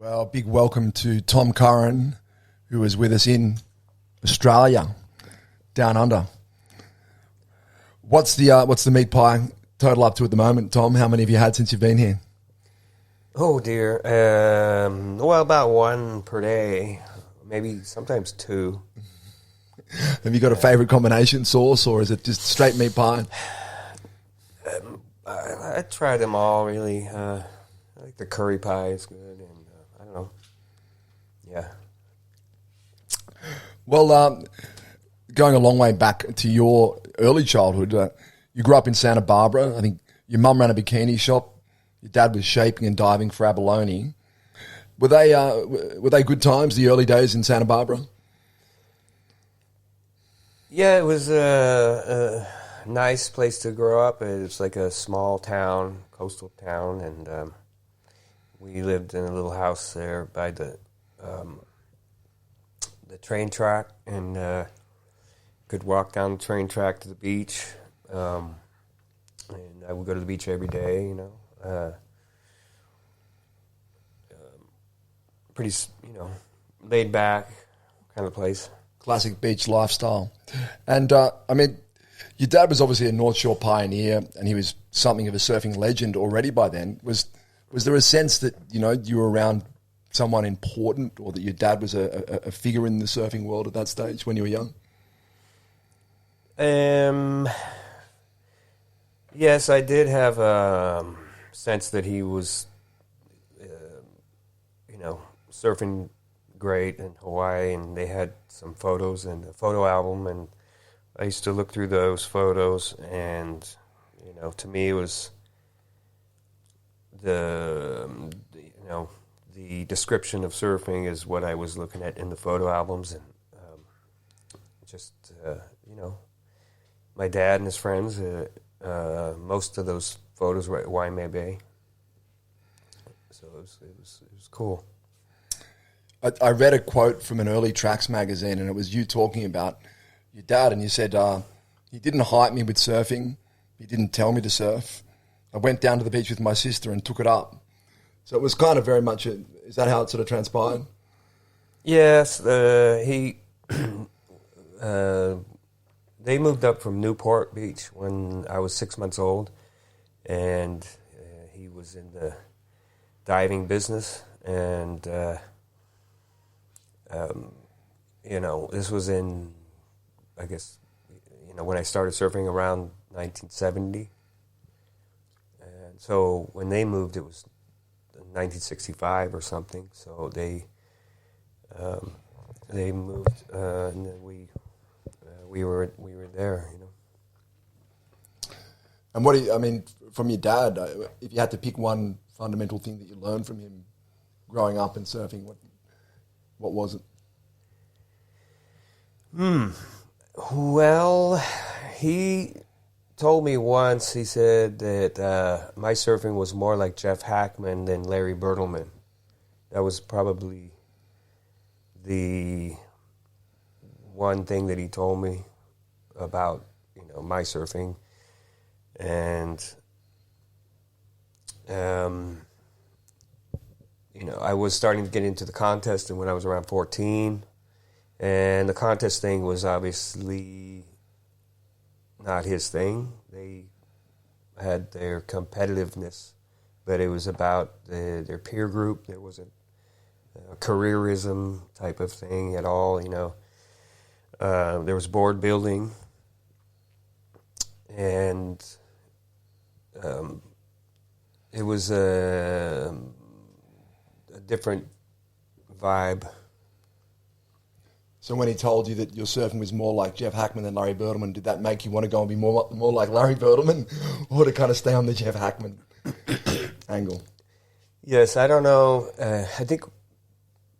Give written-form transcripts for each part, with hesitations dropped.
Well, big welcome to Tom Curren, who is with us in Australia, down under. What's the meat pie total up to at the moment, Tom? How many have you had since you've been here? Oh dear. Well, about one per day, maybe sometimes two. Have you got a favourite combination sauce, or is it just straight meat pie? I try them all, really. I like the curry pie. It's good, and I don't know. Yeah. Well, going a long way back to your early childhood, you grew up in Santa Barbara. I think your mum ran a bikini shop. Your dad was shaping and diving for abalone. Were they good times, the early days in Santa Barbara? Yeah, it was a nice place to grow up. It's like a small town, coastal town, and we lived in a little house there by the train track, and could walk down the train track to the beach. And I would go to the beach every day, you know. Pretty, laid back kind of place. Classic beach lifestyle. And, I mean, your dad was obviously a North Shore pioneer, and he was something of a surfing legend already by then. Was there a sense that, you were around someone important, or that your dad was a figure in the surfing world at that stage when you were young? Yes, I did have a sense that he was, surfing great in Hawaii, and they had some photos and a photo album, and I used to look through those photos, and, to me it was the description of surfing is what I was looking at in the photo albums, and my dad and his friends, most of those photos were at Waimea Bay, so it was cool. I read a quote from an early Tracks magazine, and it was you talking about your dad, and you said, he didn't hype me with surfing, he didn't tell me to surf. I went down to the beach with my sister and took it up. So it was kind of very much, is that how it sort of transpired? Yes, they moved up from Newport Beach when I was 6 months old, and he was in the diving business, and this was in, I guess, when I started surfing around 1970, and so when they moved, it was 1965 or something. So they moved, and then we were there, And what do you, from your dad, if you had to pick one fundamental thing that you learned from him growing up and surfing, what was it? Well, he told me once, he said that my surfing was more like Jeff Hackman than Larry Bertleman. That was probably the one thing that he told me about, my surfing. And, I was starting to get into the contest, and when I was around 14, and the contest thing was obviously not his thing. They had their competitiveness, but it was about their peer group. There wasn't a careerism type of thing at all, There was board building, and it was a different vibe. So when he told you that your surfing was more like Jeff Hackman than Larry Bertleman, did that make you want to go and be more like Larry Bertleman, or to kind of stay on the Jeff Hackman angle? Yes, I don't know. I think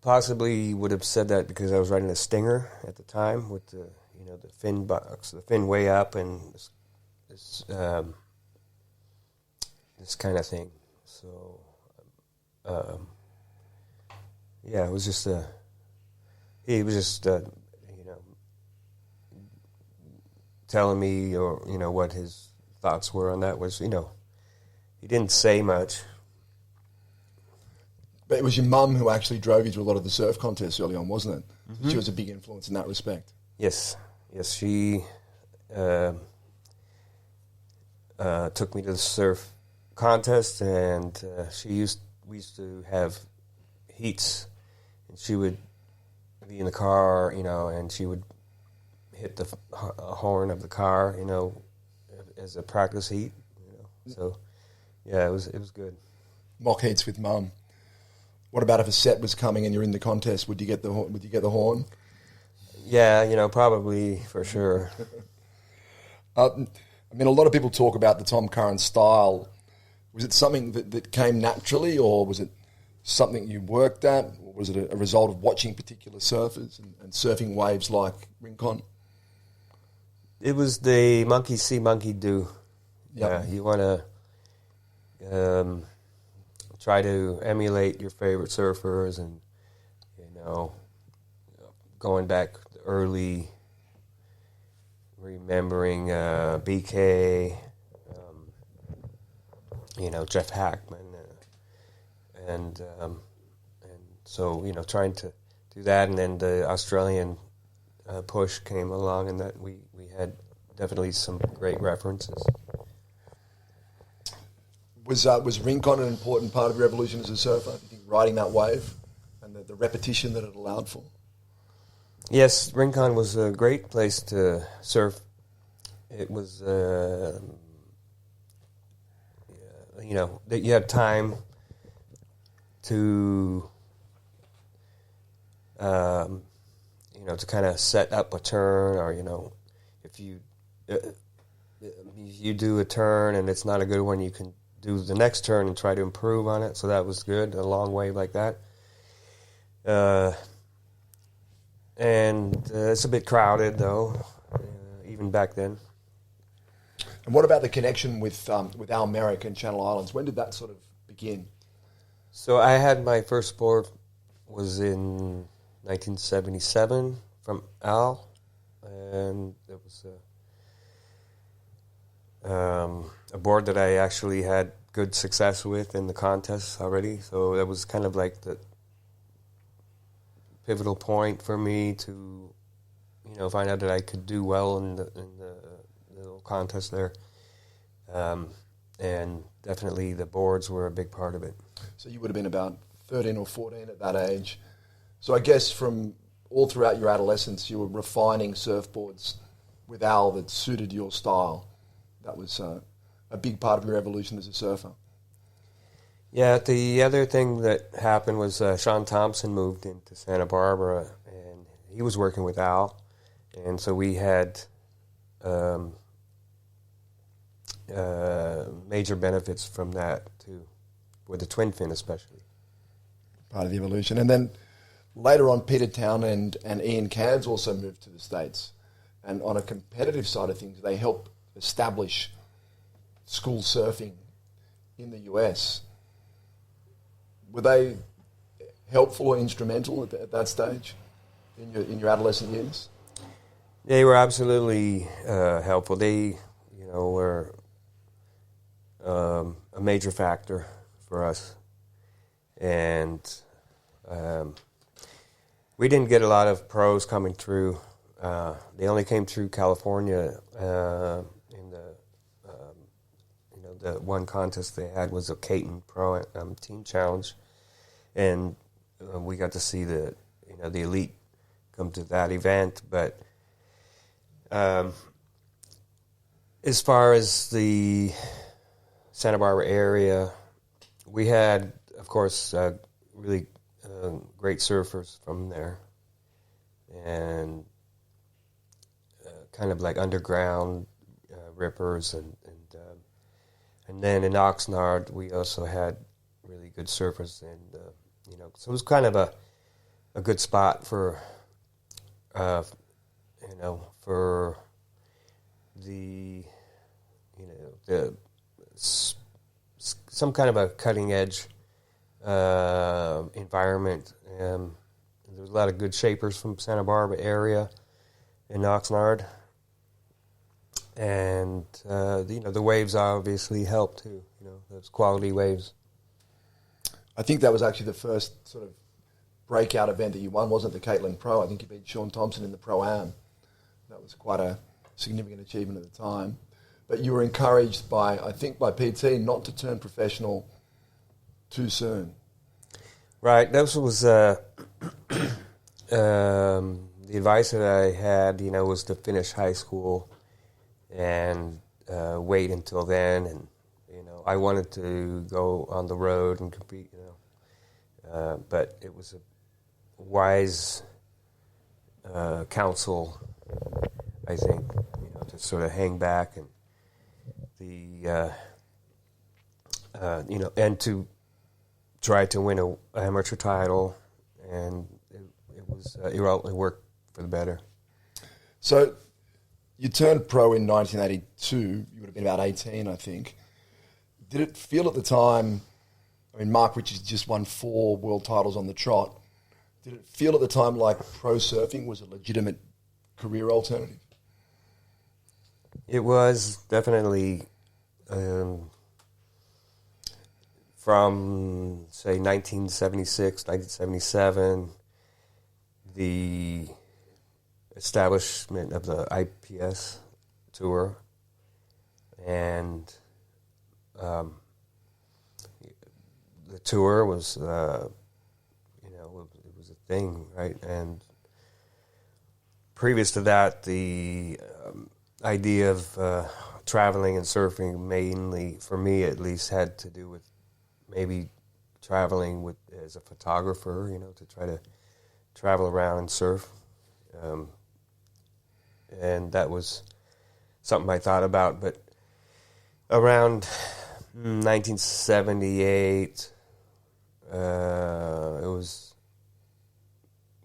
possibly he would have said that because I was riding a Stinger at the time with the fin box, the fin way up, and this kind of thing. So, it was just he was just, telling me, or, what his thoughts were on that was, he didn't say much. But it was your mum who actually drove you to a lot of the surf contests early on, wasn't it? Mm-hmm. She was a big influence in that respect. Yes, she took me to the surf contest, and we used to have heats, and she would be in the car, and she would hit the horn of the car, as a practice heat, So, yeah, it was good. Mock heats with mum. What about if a set was coming and you're in the contest? Would you get the horn? Yeah, probably for sure. A lot of people talk about the Tom Curren style. Was it something that came naturally, or was it something you worked at, or was it a result of watching particular surfers and surfing waves like Rincon? It was the monkey see, monkey do. Yep. Yeah, you want to try to emulate your favorite surfers, and going back early, remembering BK, Jeff Hackman, and so trying to do that, and then the Australian push came along, and that we had definitely some great references. Was Rincon an important part of your evolution as a surfer? Do you think riding that wave and the repetition that it allowed for? Yes, Rincon was a great place to surf. It was, that you had time to, to kind of set up a turn, or if you do a turn and it's not a good one, you can do the next turn and try to improve on it. So that was good, a long wave like that. And it's a bit crowded, though, even back then. And what about the connection with Al Merrick and Channel Islands? When did that sort of begin? So I had my first board was in 1977 from Al, and it was a board that I actually had good success with in the contests already. So that was kind of like the pivotal point for me to, find out that I could do well in the little contest there. And definitely the boards were a big part of it. So you would have been about 13 or 14 at that age. So I guess from all throughout your adolescence, you were refining surfboards with Al that suited your style. That was a big part of your evolution as a surfer. Yeah, the other thing that happened was Sean Thompson moved into Santa Barbara, and he was working with Al, and so we had major benefits from that too, with the twin fin especially. Part of the evolution. And then later on, Peter Townend and Ian Cairns also moved to the States. And on a competitive side of things, they helped establish school surfing in the US. Were they helpful or instrumental at that stage in your adolescent years? They were absolutely helpful. They, were a major factor for us, and we didn't get a lot of pros coming through. They only came through California in the one contest they had was a Caton Pro Team Challenge, and we got to see the elite come to that event. But as far as the Santa Barbara area, we had, of course, really great surfers from there, and kind of like underground rippers, and then in Oxnard we also had really good surfers, and so it was kind of a good spot for for the some kind of a cutting edge environment. There was a lot of good shapers from Santa Barbara area in Oxnard, and the waves obviously helped too. Those quality waves. I think that was actually the first sort of breakout event that you won, wasn't it, the Caitlin Pro? I think you beat Sean Thompson in the Pro-Am. That was quite a significant achievement at the time. But you were encouraged by, I think, by PT not to turn professional too soon. Right. This was the advice that I had, was to finish high school and wait until then. And, I wanted to go on the road and compete, but it was a wise counsel, I think, to sort of hang back and and to try to win a amateur title, and it worked for the better. So you turned pro in 1982. You would have been about 18, I think. Did it feel at the time, I mean, Mark Richards just won 4 world titles on the trot. Did it feel at the time like pro surfing was a legitimate career alternative? It was definitely from, say, 1976, 1977, the establishment of the IPS tour, and the tour was, it was a thing, right? And previous to that, the idea of traveling and surfing, mainly for me at least, had to do with maybe traveling with as a photographer, to try to travel around and surf. And that was something I thought about. But around 1978, it was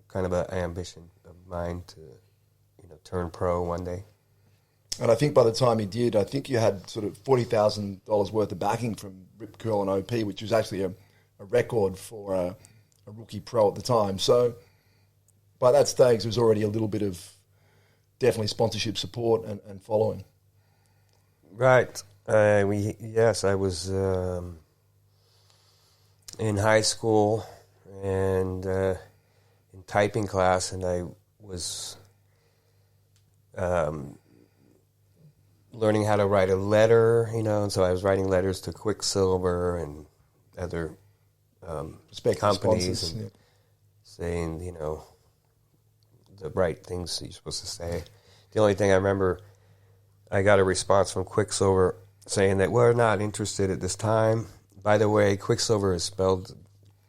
kind of an ambition of mine to, turn pro one day. And I think by the time you did, I think you had sort of $40,000 worth of backing from Rip Curl and OP, which was actually a record for a rookie pro at the time. So by that stage, there was already a little bit of definitely sponsorship support and following. Right. I was in high school and in typing class, and I was learning how to write a letter, and so I was writing letters to Quicksilver and other companies and saying, the right things that you're supposed to say. The only thing I remember, I got a response from Quicksilver saying that we're not interested at this time. By the way, Quicksilver is spelled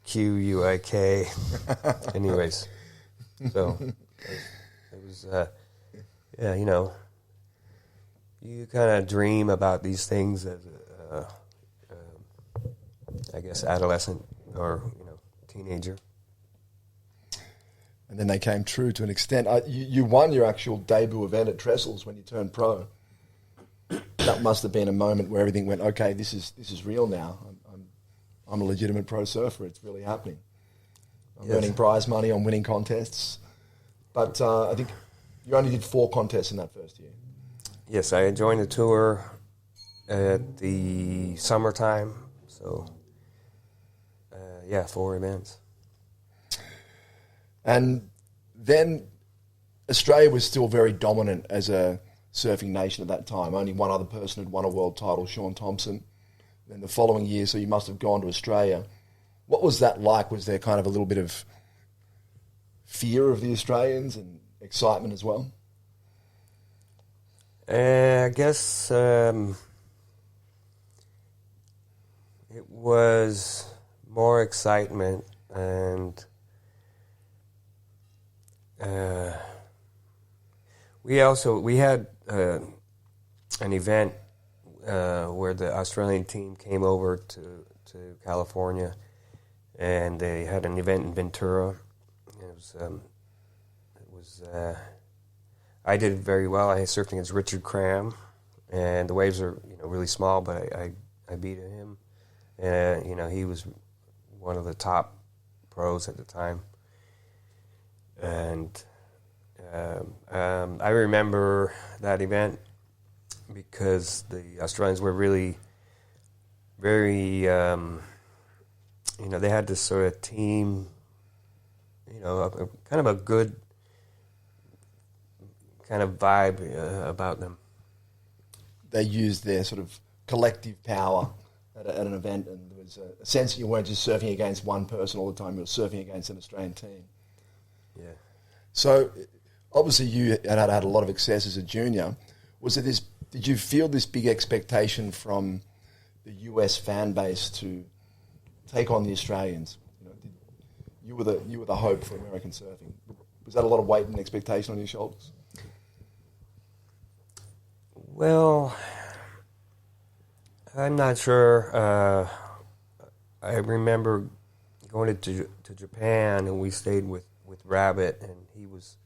Quik. Anyways, so it was you kind of dream about these things as I guess, adolescent or, teenager. And then they came true to an extent. You won your actual debut event at Trestles when you turned pro. That must have been a moment where everything went, okay, this is real now. I'm a legitimate pro surfer. It's really happening. I'm earning prize money. I'm winning contests. But I think you only did 4 contests in that first year. Yes, I joined the tour at the summertime. So, 4 events. And then Australia was still very dominant as a surfing nation at that time. Only one other person had won a world title, Sean Thompson. Then the following year, so you must have gone to Australia. What was that like? Was there kind of a little bit of fear of the Australians and excitement as well? I guess it was more excitement, and we had an event where the Australian team came over to California, and they had an event in Ventura. It was I did very well. I surfed against Richard Cram, and the waves are really small, but I beat him, and he was one of the top pros at the time, and I remember that event because the Australians were really very they had this sort of team, kind of a good kind of vibe about them. They used their sort of collective power at an event, and there was a sense that you weren't just surfing against one person all the time, you were surfing against an Australian team. Yeah. So, obviously you had a lot of success as a junior. Did you feel this big expectation from the US fan base to take on the Australians? You were the hope for American surfing. Was that a lot of weight and expectation on your shoulders? Well, I'm not sure. I remember going to Japan, and we stayed with Rabbit, and he was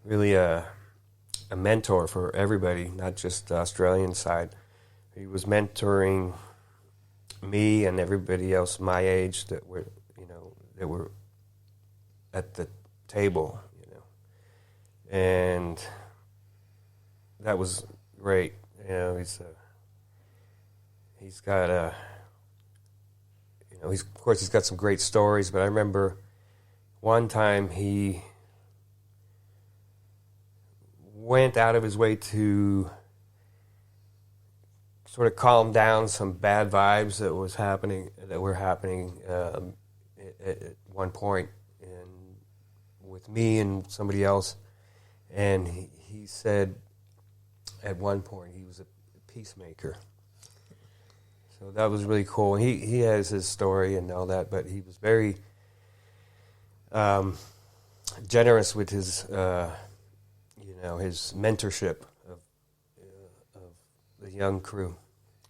really a mentor for everybody, not just the Australian side. He was mentoring me and everybody else my age that were at the table, and that was great. He's got of course he's got some great stories, but I remember one time he went out of his way to sort of calm down some bad vibes that were happening at one point, and with me and somebody else. And he said at one point he was a peacemaker. So that was really cool. He has his story and all that, but he was very generous with his his mentorship of the young crew.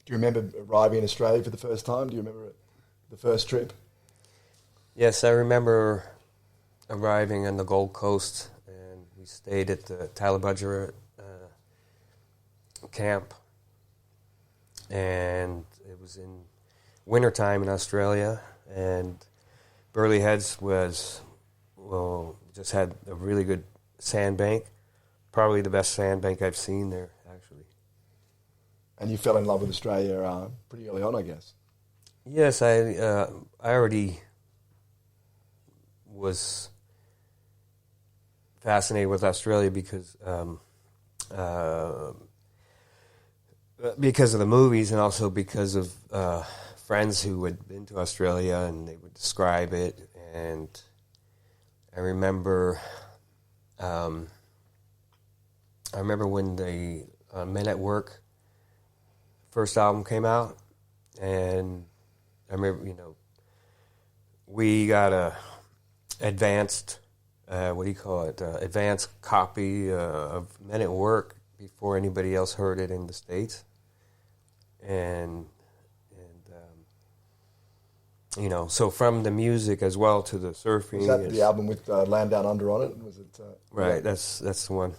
Do you remember arriving in Australia for the first time? Do you remember the first trip? Yes, I remember arriving on the Gold Coast, and we stayed at the style.Between camp, and it was in wintertime in Australia, and Burley Heads just had a really good sandbank, probably the best sandbank I've seen there, actually. And you fell in love with Australia pretty early on, I guess. Yes, I already was fascinated with Australia because of the movies, and also because of friends who had been to Australia, and they would describe it. And I remember when the Men at Work first album came out, and I remember, we got a advanced, advanced copy of Men at Work before anybody else heard it in the States, and so from the music as well to the surfing. Was that the album with Land Down Under on it? Was it? Right, yeah. That's the one.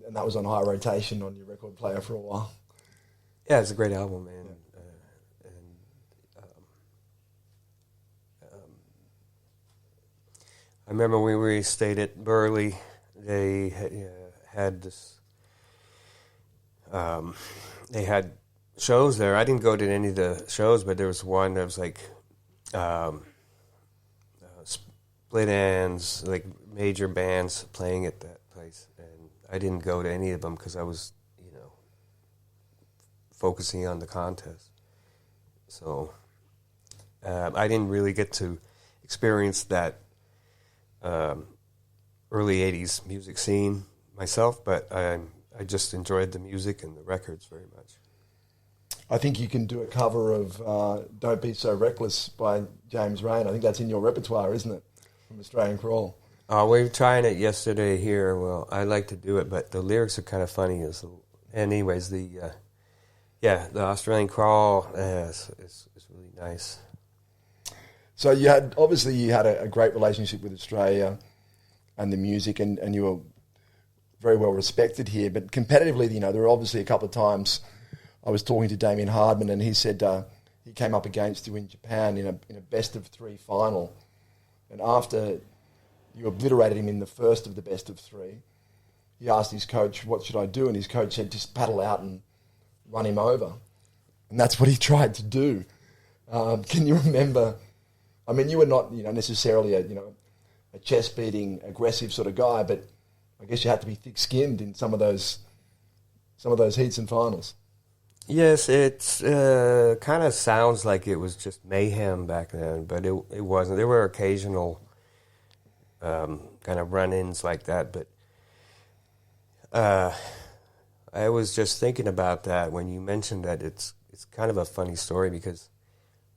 And that was on high rotation on your record player for a while. Yeah, it's a great album, man. Yeah. I remember when we stayed at Burley, they had this. They had shows there. I didn't go to any of the shows, but there was one that was like split ends, like major bands playing at that place, and I didn't go to any of them because I was, focusing on the contest. So I didn't really get to experience that early '80s music scene myself, but I just enjoyed the music and the records very much. I think you can do a cover of Don't Be So Reckless by James Rain. I think that's in your repertoire, isn't it, from Australian Crawl? We were trying it yesterday here. Well, I like to do it, but the lyrics are kind of funny. Anyways, the Australian Crawl is really nice. So you had a great relationship with Australia and the music, and you were very well respected here. But competitively, there were obviously a couple of times I was talking to Damien Hardman, and he said he came up against you in Japan in a best of three final, and after you obliterated him in the first of the best of three, he asked his coach, "What should I do?" And his coach said, "Just paddle out and run him over," and that's what he tried to do. Can you remember I mean, you were not, necessarily a chest beating, aggressive sort of guy, but I guess you had to be thick skinned in some of those heats and finals. Yes, it's kind of sounds like it was just mayhem back then, but it wasn't. There were occasional kind of run-ins like that, but I was just thinking about that when you mentioned that. It's kind of a funny story because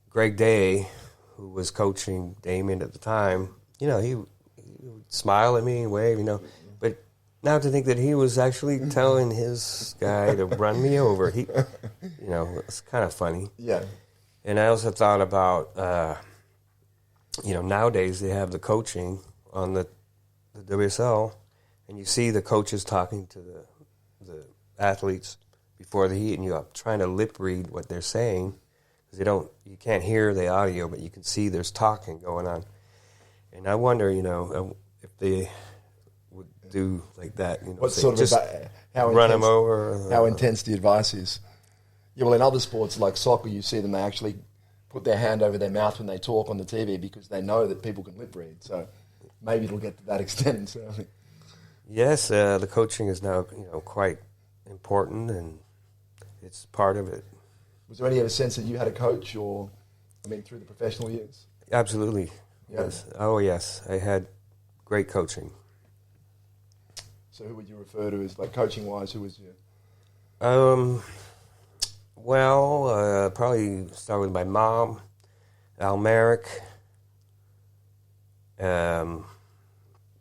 Greg Day, who was coaching Damien at the time, he would smile at me and wave, but now to think that he was actually telling his guy to run me over, it's kind of funny. Yeah. And I also thought about, nowadays they have the coaching on the WSL, and you see the coaches talking to the athletes before the heat, and you're trying to lip read what they're saying because you can't hear the audio, but you can see there's talking going on. And I wonder, if they would do like that. What sort of just how run intense, them over? How intense the advice is? Yeah, well, in other sports like soccer, you see them, they actually put their hand over their mouth when they talk on the TV because they know that people can lip read. So maybe it'll get to that extent. So. Yes, the coaching is now quite important, and it's part of it. Was there any other sense that you had a coach, through the professional years? Absolutely. Yeah. Yes. Oh, yes. I had great coaching. So who would you refer to as, coaching-wise, who was you? Probably start with my mom, Al Merrick,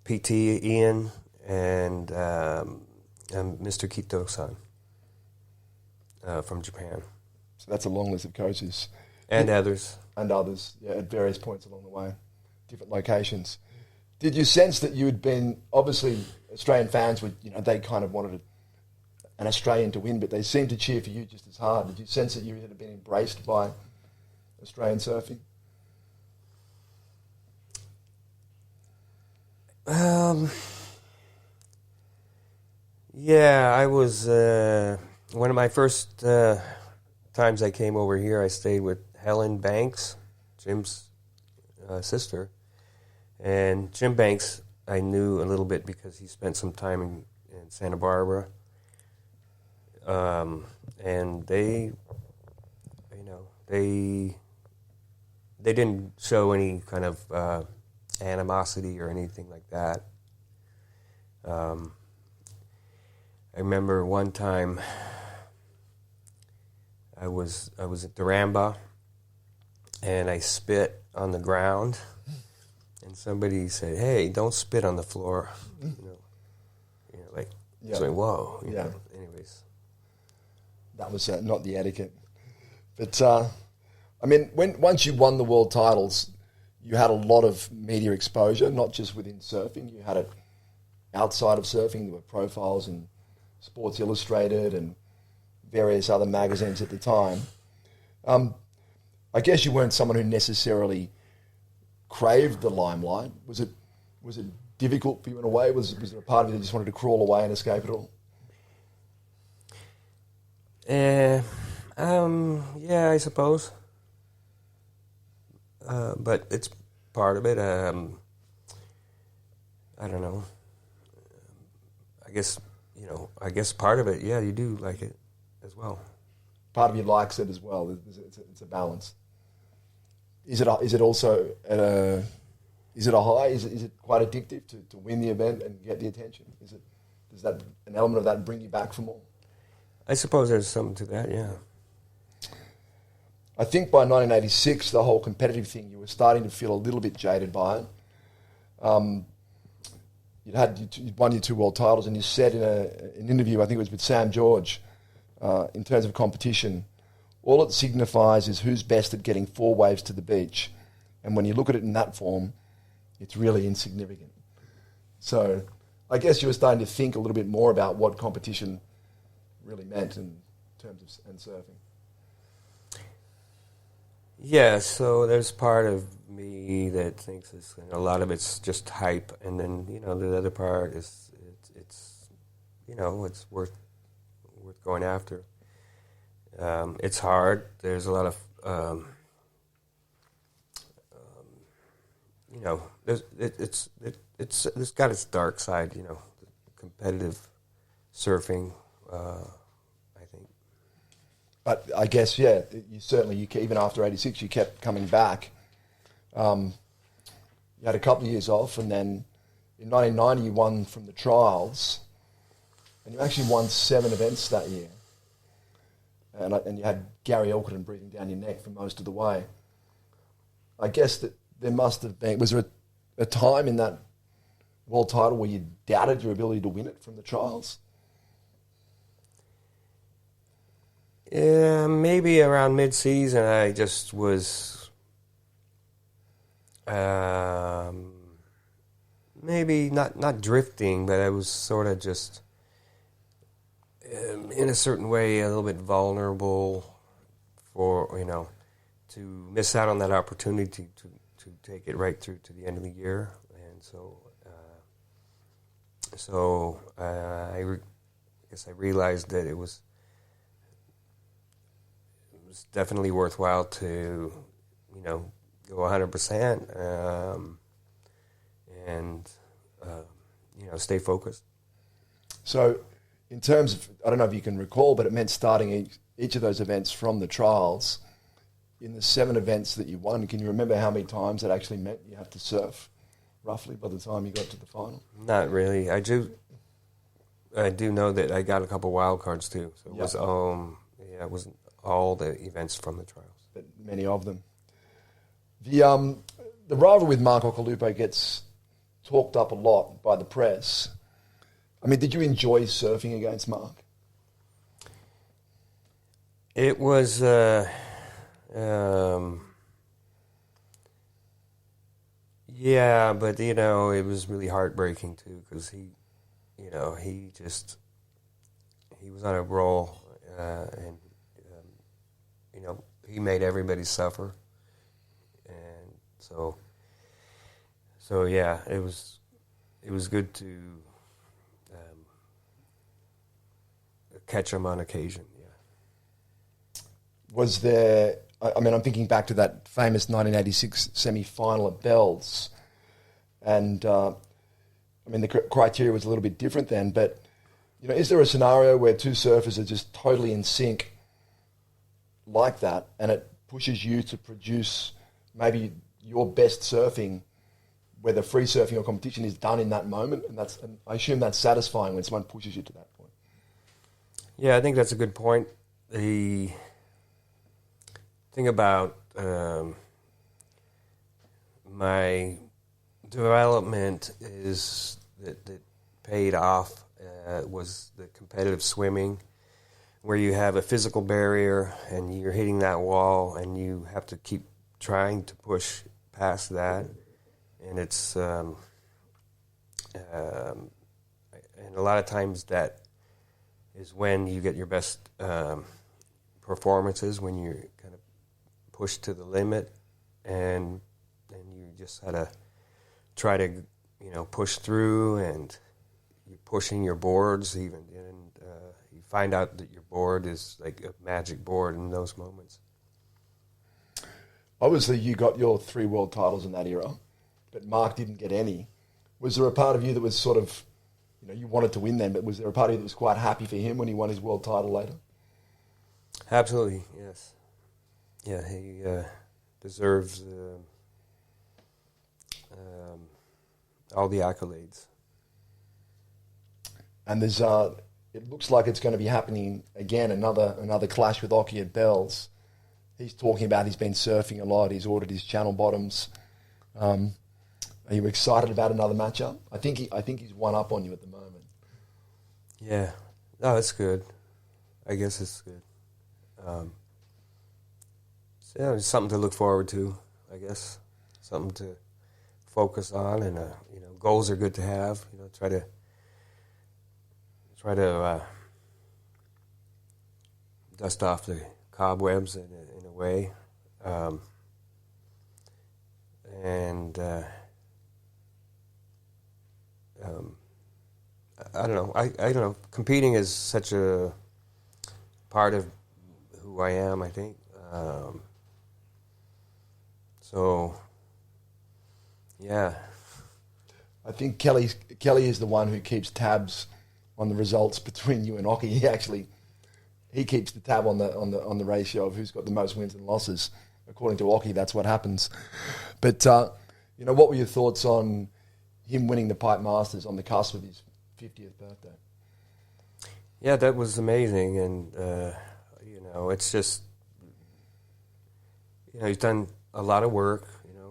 PT Ian, and Mr. Kito-san from Japan. So that's a long list of coaches. And others. And others, yeah, at various points along the way, different locations. Did you sense that you had been, obviously Australian fans would, they kind of wanted an Australian to win, but they seemed to cheer for you just as hard. Did you sense that you had been embraced by Australian surfing? Yeah, I was, one of my first times I came over here, I stayed with Helen Banks, Jim's sister. And Jim Banks, I knew a little bit because he spent some time in Santa Barbara. And they didn't show any kind of animosity or anything like that. I remember one time I was at Duramba and I spit on the ground, and somebody said, "Hey, don't spit on the floor." So whoa. Anyways, that was not the etiquette. But once you won the world titles, you had a lot of media exposure, not just within surfing. You had it outside of surfing. There were profiles in Sports Illustrated and various other magazines at the time. I guess you weren't someone who necessarily craved the limelight. Was it difficult for you in a way? Was there a part of you that just wanted to crawl away and escape it all? Yeah, I suppose. But it's part of it. I don't know. I guess part of it, yeah, you do like it as well. Part of you likes it as well. It's a balance. Is it also is it a high? Is it quite addictive to win the event and get the attention? Does that an element of that bring you back for more? I suppose there's something to that, yeah. I think by 1986, the whole competitive thing, you were starting to feel a little bit jaded by it. You'd won your 2 world titles, and you said in an interview, I think it was with Sam George, in terms of competition, all it signifies is who's best at getting 4 waves to the beach. And when you look at it in that form, it's really insignificant. So I guess you were starting to think a little bit more about what competition really meant in terms of and surfing. Yeah, so there's part of me that thinks a lot of it's just hype, and then the other part is it's worth going after. It's hard. There's a lot of it's got its dark side, competitive surfing, I think. But I guess, even after 86, you kept coming back. You had a couple of years off, and then in 1990 you won from the trials, and you actually won 7 events that year. And you had Gary Elkerton breathing down your neck for most of the way. I guess that there must have been... Was there a time in that world title where you doubted your ability to win it from the trials? Yeah, maybe around mid-season I just was... maybe not drifting, but I was sort of just... in a certain way, a little bit vulnerable for, to miss out on that opportunity to take it right through to the end of the year. And so I guess I realized that it was definitely worthwhile to, go 100%, and stay focused. So, in terms of, I don't know if you can recall, but it meant starting each of those events from the trials. In the 7 events that you won, can you remember how many times it actually meant you have to surf, roughly, by the time you got to the final? Not really. I do know that I got a couple wild cards too. So it was it wasn't all the events from the trials, but many of them. The rivalry with Mark Occhilupo gets talked up a lot by the press. I mean, did you enjoy surfing against Mark? It was, yeah, but, it was really heartbreaking, too, because he was on a roll, and, he made everybody suffer. And so yeah, it was good to catch him on occasion. Yeah. Was there? I mean, I'm thinking back to that famous 1986 semi-final at Bells, and the criteria was a little bit different then. But is there a scenario where two surfers are just totally in sync like that, and it pushes you to produce maybe your best surfing, whether free surfing or competition is done in that moment, and I assume that's satisfying when someone pushes you to that point. Yeah, I think that's a good point. The thing about my development is that paid off was the competitive swimming, where you have a physical barrier and you're hitting that wall and you have to keep trying to push past that. And it's and a lot of times that is when you get your best performances, when you kind of push to the limit, and you just had to try to push through, and you're pushing your boards even, and you find out that your board is like a magic board in those moments. Obviously, you got your 3 world titles in that era, but Mark didn't get any. Was there a part of you that was sort of, you wanted to win them, but was there a part of you that was quite happy for him when he won his world title later? Absolutely, yes. Yeah, he deserves all the accolades. And there's, it looks like it's going to be happening again, another clash with Occhi at Bells. He's talking about he's been surfing a lot. He's ordered his channel bottoms. Are you excited about another matchup? I think he's one up on you at the moment. Yeah, no, it's good. I guess it's good. So it's something to look forward to. I guess something to focus on, and goals are good to have. Try to dust off the cobwebs in a way, and I don't know. I don't know. Competing is such a part of who I am, I think. So Yeah. I think Kelly is the one who keeps tabs on the results between you and Occy. He keeps the tab on the ratio of who's got the most wins and losses. According to Occy, that's what happens. But what were your thoughts on him winning the Pipe Masters on the cusp of his 50th birthday? Yeah, that was amazing, and it's just he's done a lot of work.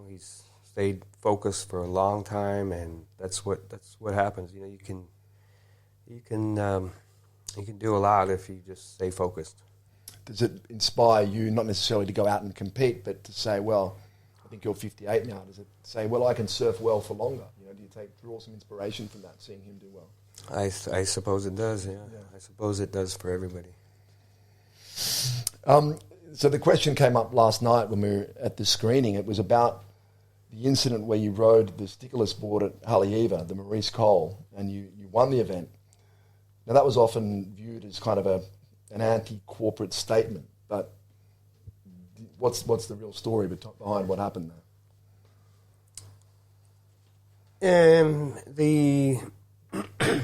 He's stayed focused for a long time, and that's what happens. You can do a lot if you just stay focused. Does it inspire you not necessarily to go out and compete, but to say, well, I think you're 58 now. Does it say, well, I can surf well for longer? Do you draw some inspiration from that, seeing him do well? I suppose it does. Yeah. I suppose it does for everybody. So the question came up last night when we were at the screening. It was about the incident where you rode the stickerless board at Haleiwa, the Maurice Cole, and you won the event. Now, that was often viewed as kind of an anti-corporate statement, but what's the real story behind what happened there?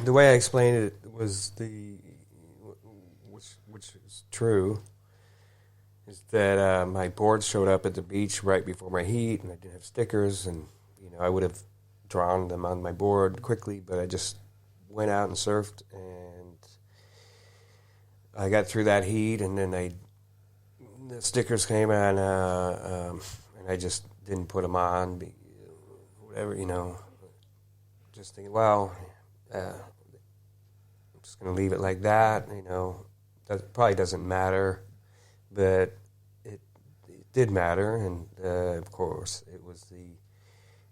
The way I explained it was which is true, is that my board showed up at the beach right before my heat, and I didn't have stickers, and I would have drawn them on my board quickly, but I just went out and surfed, and I got through that heat, and then the stickers came on, and I just didn't put them on, whatever, just thinking, well, I'm just going to leave it like that, that probably doesn't matter, but it did matter, and of course, it was the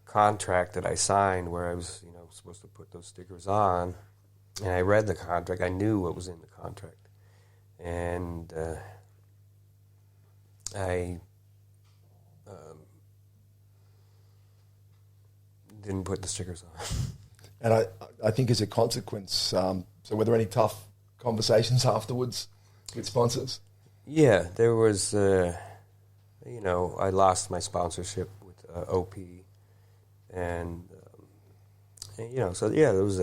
contract that I signed where I was, supposed to put those stickers on, and I read the contract. I knew what was in the contract, and I didn't put the stickers on. And I think as a consequence, so were there any tough conversations afterwards with sponsors? Yeah, there was, I lost my sponsorship with OP, and, there was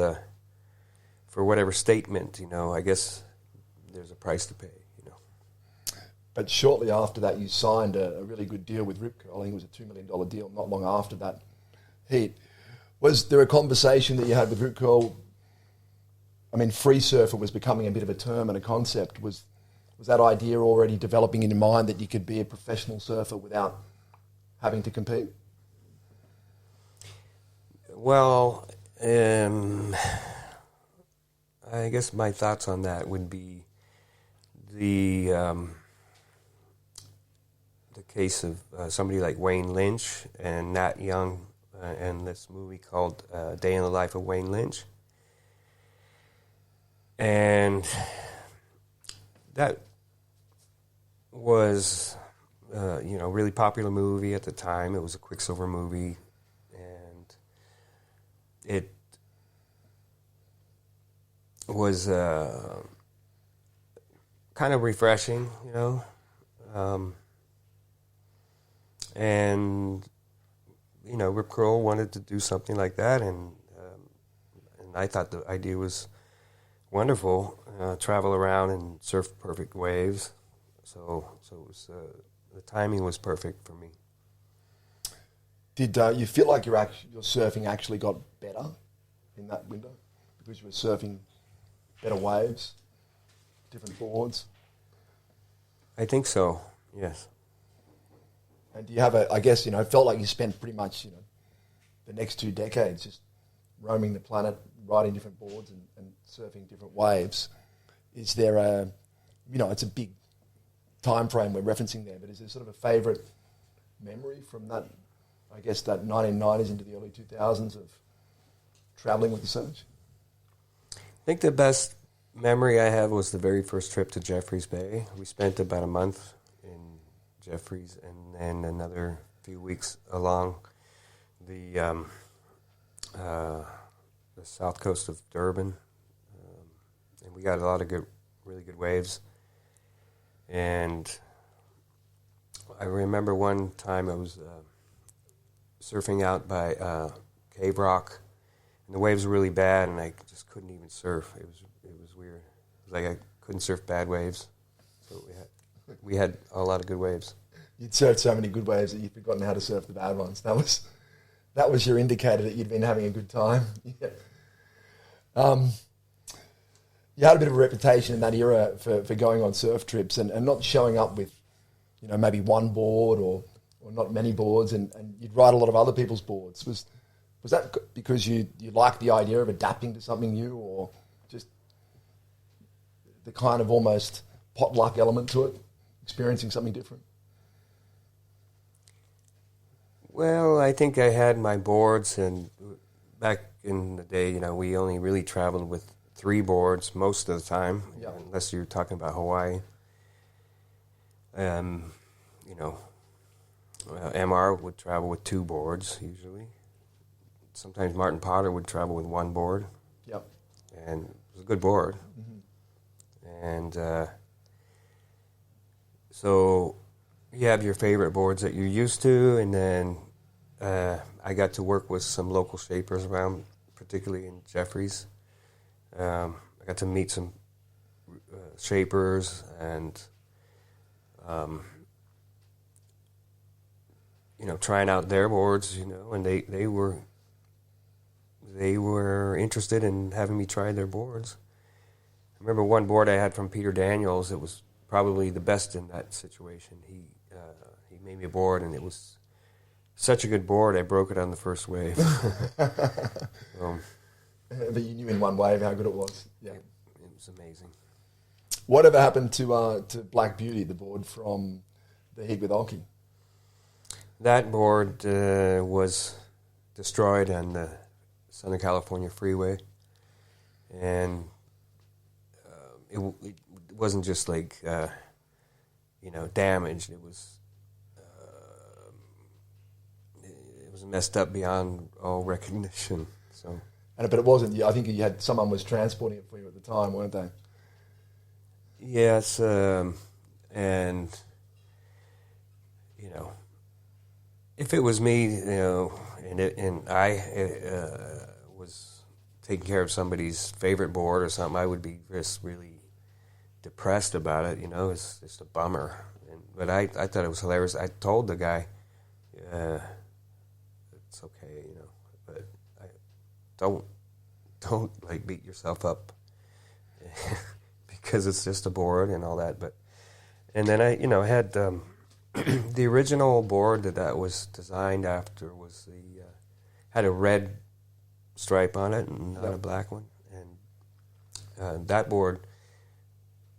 for whatever statement, I guess there's a price to pay, But shortly after that, you signed a really good deal with Rip Curl. I think it was a $2 million deal not long after that heat. Was there a conversation that you had with Rip Curl? I mean, free surfer was becoming a bit of a term and a concept. Was that idea already developing in your mind that you could be a professional surfer without having to compete? Well, I guess my thoughts on that would be the case of somebody like Wayne Lynch and Nat Young and this movie called Day in the Life of Wayne Lynch. And that was, really popular movie at the time. It was a Quicksilver movie, and it was kind of refreshing, and Rip Curl wanted to do something like that, and I thought the idea was wonderful. Travel around and surf perfect waves, so it was the timing was perfect for me. Did you feel like your surfing actually got better in that window because you were surfing better waves, different boards? I think so. Yes. And do you have I guess, it felt like you spent pretty much, the next 2 decades just roaming the planet, riding different boards and surfing different waves. Is there it's a big time frame we're referencing there, but is there sort of a favourite memory from that, I guess, that 1990s into the early 2000s of travelling with the surf? I think the best memory I have was the very first trip to Jeffreys Bay. We spent about a month in Jeffreys and then another few weeks along the south coast of Durban, and we got a lot of really good waves. And I remember one time I was surfing out by Cave Rock, and the waves were really bad, and I just couldn't even surf. It was weird. It was like I couldn't surf bad waves. So we had a lot of good waves. You'd surfed so many good waves that you'd forgotten how to surf the bad ones. That was your indicator that you'd been having a good time. Yeah. You had a bit of a reputation in that era for going on surf trips and not showing up with, maybe one board or not many boards, and you'd ride a lot of other people's boards. Was that because you liked the idea of adapting to something new, or just the kind of almost potluck element to it, experiencing something different? Well, I think I had my boards, and back in the day, we only really traveled with 3 boards most of the time, unless you're talking about Hawaii. MR would travel with 2 boards usually. Sometimes Martin Potter would travel with 1 board. Yep. And it was a good board. Mm-hmm. And so you have your favorite boards that you're used to, and then I got to work with some local shapers around, particularly in Jeffries. I got to meet some shapers and, trying out their boards, and they were interested in having me try their boards. I remember one board I had from Peter Daniels. It was probably the best in that situation. He made me a board, and it was such a good board, I broke it on the first wave. But you knew in one wave how good it was. Yeah, it was amazing. Whatever happened to Black Beauty, the board from the heat with Oki? That board was destroyed on the Southern California freeway, and it wasn't just like damaged. It was messed up beyond all recognition. So. But it wasn't. I think you had someone was transporting it for you at the time, weren't they? Yes, and if it was me, and I was taking care of somebody's favorite board or something, I would be just really depressed about it. It's just a bummer. But I thought it was hilarious. I told the guy, it's okay, but don't like beat yourself up because it's just a board and all that. And then I had the original board that was designed after was had a red stripe on it and not a black one, and that board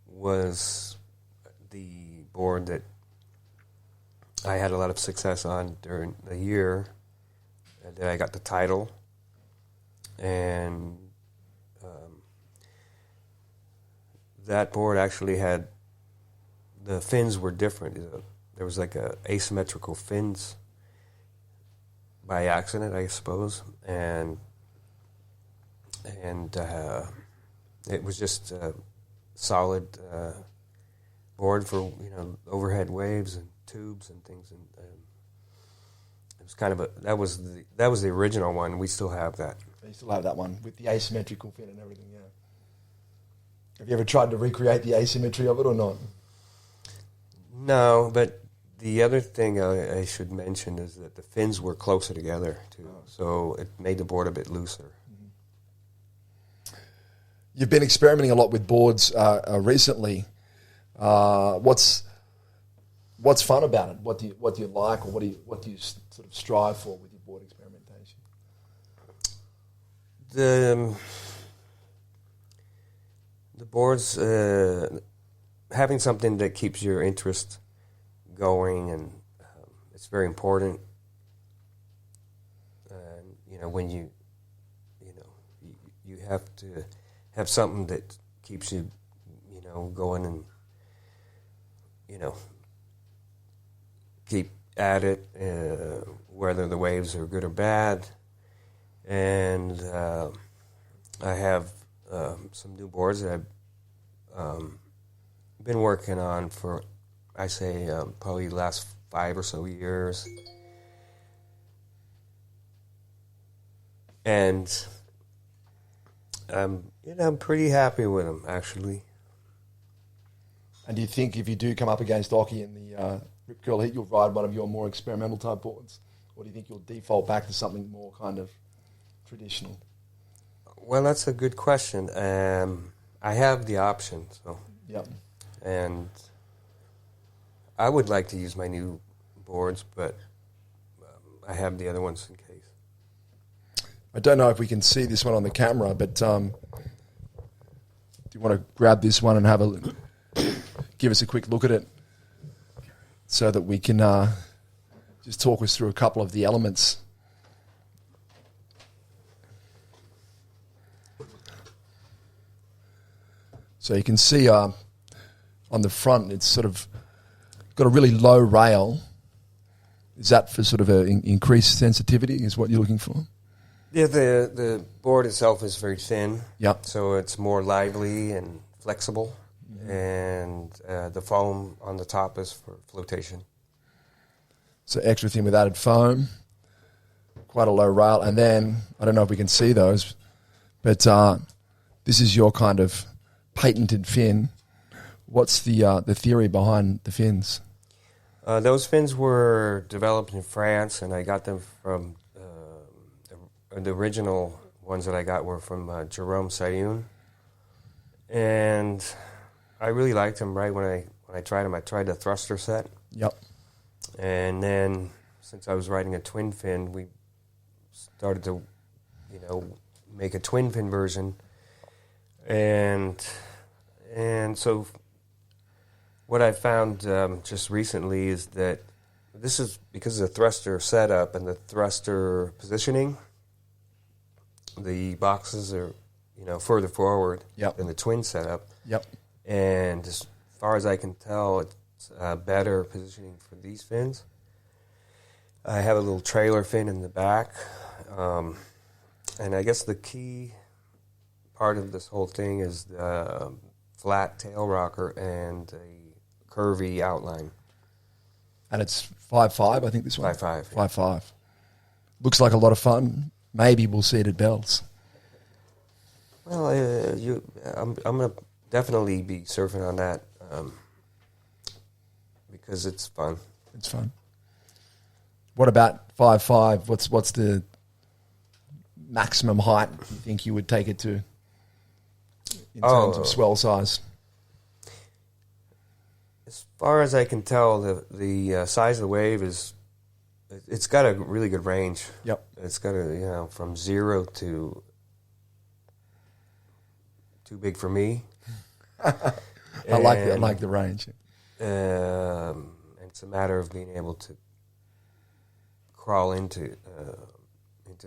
was the board that I had a lot of success on during the year. And then I got the title, and that board actually had, the fins were different. There was like a asymmetrical fins by accident, I suppose, and it was just a solid board for overhead waves and tubes and things, and it was kind of that was the original one. We still have that. You still have that one with the asymmetrical fin and everything. Yeah. Have you ever tried to recreate the asymmetry of it or not? No, but the other thing I should mention is that the fins were closer together too, so it made the board a bit looser. You've been experimenting a lot with boards recently. What's fun about it? What do you like, or what do you sort of strive for with your board experimentation? The boards, having something that keeps your interest going, and it's very important. And when you have to have something that keeps you, going, and keep at it, whether the waves are good or bad. And I have some new boards that I've been working on for, I say, probably the last 5 or so years. And I'm pretty happy with them, actually. And do you think if you do come up against Occy in the Rip Curl Heat, you'll ride one of your more experimental type boards? Or do you think you'll default back to something more kind of traditional? Well, that's a good question. I have the option, so. Yep. And I would like to use my new boards, but I have the other ones in case. I don't know if we can see this one on the camera, but do you want to grab this one and have a give us a quick look at it so that we can just talk us through a couple of the elements? So you can see on the front, it's sort of got a really low rail. Is that for sort of an increased sensitivity is what you're looking for? Yeah, the board itself is very thin. Yep. So it's more lively and flexible. Mm-hmm. And the foam on the top is for flotation. So extra thin with added foam, quite a low rail. And then, I don't know if we can see those, but this is your kind of patented fin. What's the theory behind the fins? Those fins were developed in France, and I got them from the original ones that I got were from Jerome Sayun. And I really liked them right when I tried them. I tried the thruster set. Yep. And then, since I was riding a twin fin, we started to, make a twin fin version. And so what I found just recently is that this is because of the thruster setup and the thruster positioning, the boxes are, further forward than the twin setup. Yep. And as far as I can tell, it's better positioning for these fins. I have a little trailer fin in the back. And I guess the key part of this whole thing is the flat tail rocker and a curvy outline. And it's 5.5, I think this one? 5.5. 5.5. Looks like a lot of fun. Maybe we'll see it at Bell's. Well, I'm going to definitely be surfing on that because it's fun. It's fun. What about 5.5? What's the maximum height you think you would take it to in terms of swell size? As far as I can tell, the size of the wave it's got a really good range. Yep. It's got from 0 to too big for me. I like the range. It's a matter of being able to crawl into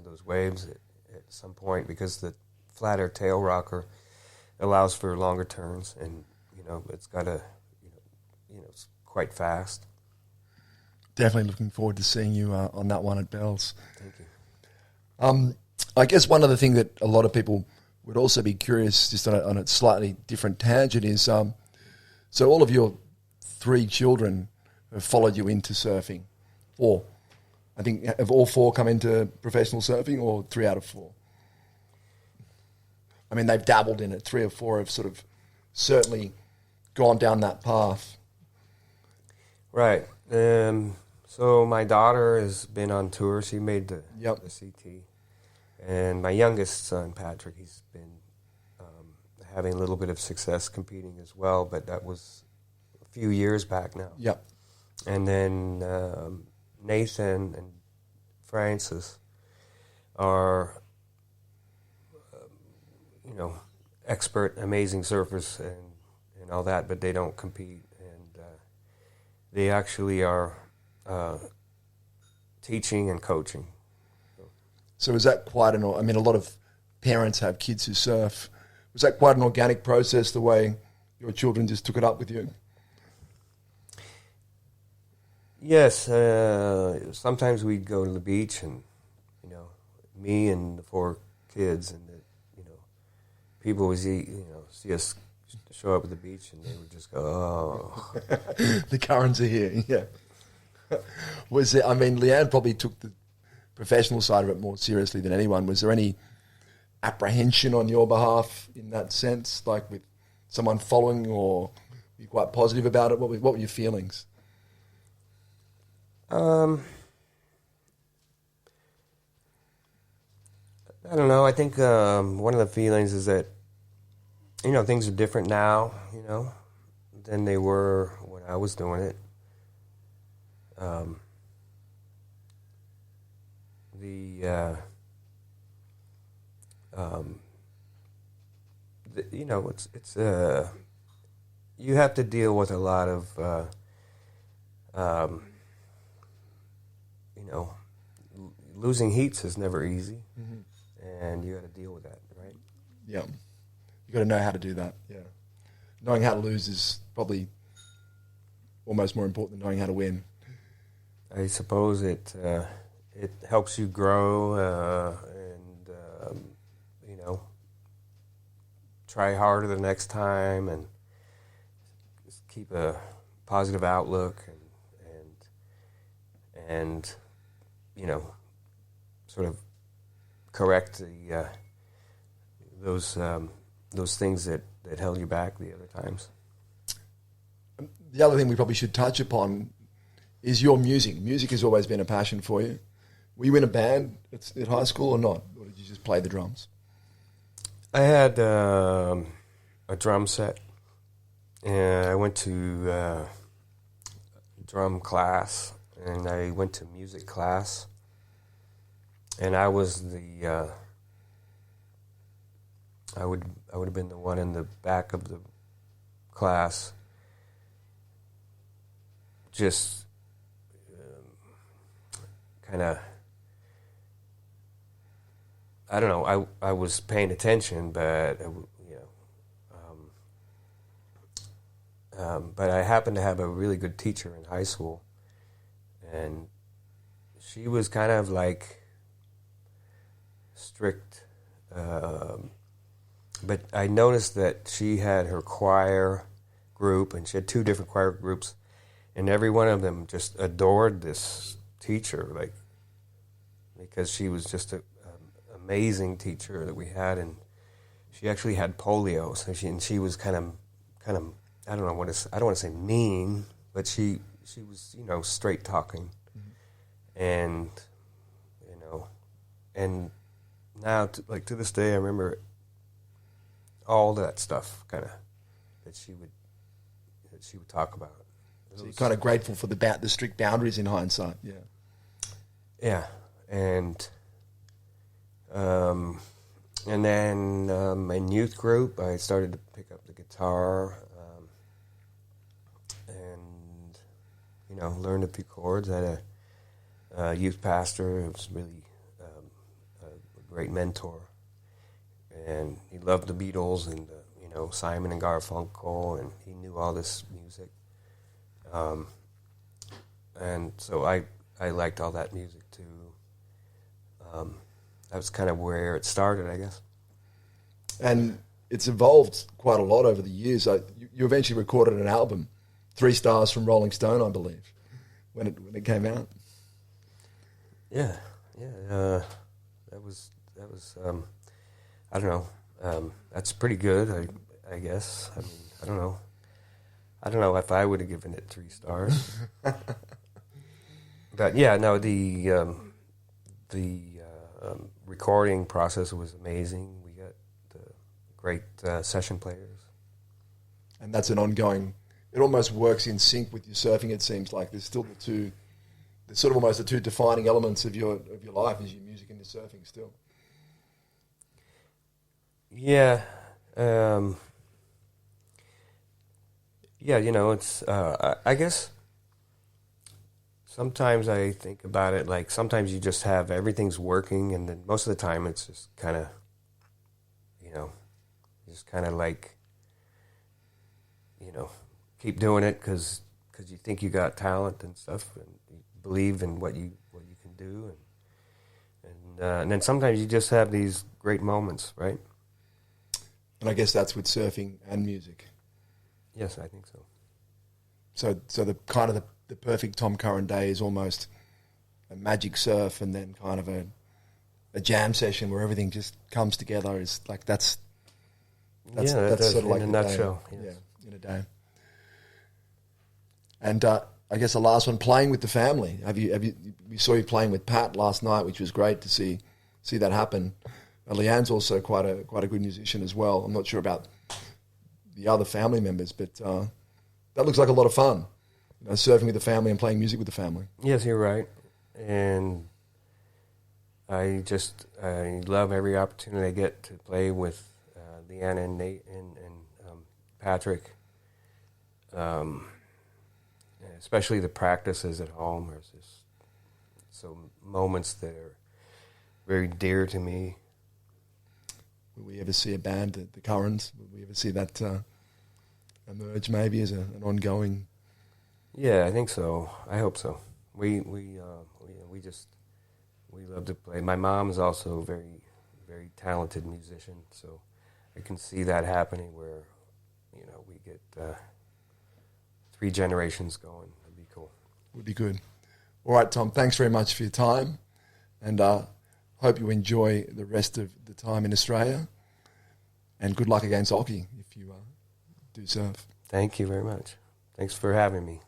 those waves at some point because the flatter tail rocker allows for longer turns, and it's got it's quite fast. Definitely looking forward to seeing you on that one at Bell's. Thank you. I guess one other thing that a lot of people would also be curious, just on a slightly different tangent, is so all of your 3 children have followed you into surfing. 4. I think, have all 4 come into professional surfing, or 3 out of 4? I mean, they've dabbled in it. 3 or 4 have sort of certainly gone down that path. Right. So my daughter has been on tour. She made the CT. And my youngest son, Patrick, he's been having a little bit of success competing as well, but that was a few years back now. Yep. And then Nathan and Francis are, expert, amazing surfers and all that, but they don't compete. And they actually are teaching and coaching. So is that quite a lot of parents have kids who surf. Was that quite an organic process, the way your children just took it up with you? Yes. Sometimes we'd go to the beach and, me and the 4 kids, and people would see us show up at the beach, and they would just go, oh. The currents are here, yeah. Leanne probably took the professional side of it more seriously than anyone. Was there any apprehension on your behalf in that sense, like with someone following, or were you quite positive about it? What were your feelings? I don't know. I think one of the feelings is that, things are different now, than they were when I was doing it. It's you have to deal with a lot of losing heats is never easy, and you got to deal with that, right? Yeah, you got to know how to do that. Yeah, knowing how to lose is probably almost more important than knowing how to win. I suppose it helps you grow and try harder the next time and just keep a positive outlook and sort of correct those things that held you back the other times. The other thing we probably should touch upon is your music. Music has always been a passion for you. Were you in a band at high school or not? Or did you just play the drums? I had a drum set, and I went to drum class, and I went to music class, and I was I would have been the one in the back of the class, just kind of, I don't know, I was paying attention, but but I happened to have a really good teacher in high school, and she was kind of like strict, but I noticed that she had her choir group, and she had 2 different choir groups, and every one of them just adored this teacher, like, because she was just an amazing teacher that we had, and she actually had polio, so she was kind of I don't want to say mean, but she was straight talking, and and now to this day I remember all that stuff kind of that she would talk about. So you're kind of grateful for the strict boundaries in hindsight. Yeah, and then in youth group I started to pick up the guitar, and learned a few chords. I had a youth pastor who was really a great mentor, and he loved the Beatles and Simon and Garfunkel, and he knew all this music. And so I liked all that music too. That was kind of where it started, I guess. And it's evolved quite a lot over the years. You eventually recorded an album, 3 Stars from Rolling Stone, I believe, when it came out. Yeah. That was. I don't know. That's pretty good, I guess. I mean, I don't know. I don't know if I would have given it 3 stars. But yeah, no, the recording process was amazing. We got great session players. And that's an ongoing, it almost works in sync with your surfing, it seems like. There's still there's sort of almost the 2 defining elements of your life is your music and your surfing still. Yeah. Yeah, it's, I guess sometimes I think about it like sometimes you just have everything's working, and then most of the time it's just kind of, just kind of like, keep doing it because you think you got talent and stuff, and you believe in what you can do, and then sometimes you just have these great moments, right? And I guess that's with surfing and music. Yes, I think so. So the kind of the perfect Tom Curren day is almost magic surf and then kind of a jam session where everything just comes together is like that's that's sort of like in a nutshell. Yes. Yeah, in a day. And I guess the last one, playing with the family. We saw you playing with Pat last night, which was great to see that happen. Leanne's also quite a good musician as well. I'm not sure about the other family members, but that looks like a lot of fun. Surfing with the family and playing music with the family. Yes, you're right. And I love every opportunity I get to play with Leanne and Nate and Patrick. Especially the practices at home. There's just some moments that are very dear to me. Will we ever see a band, the Currens? Will we ever see that emerge maybe as an ongoing? Yeah, I think so. I hope so. We love to play. My mom is also a very, very talented musician, so I can see that happening where, we get 3 generations going. That'd be cool. Would be good. All right, Tom, thanks very much for your time, and hope you enjoy the rest of the time in Australia, and good luck against hockey if you do surf. Thank you very much. Thanks for having me.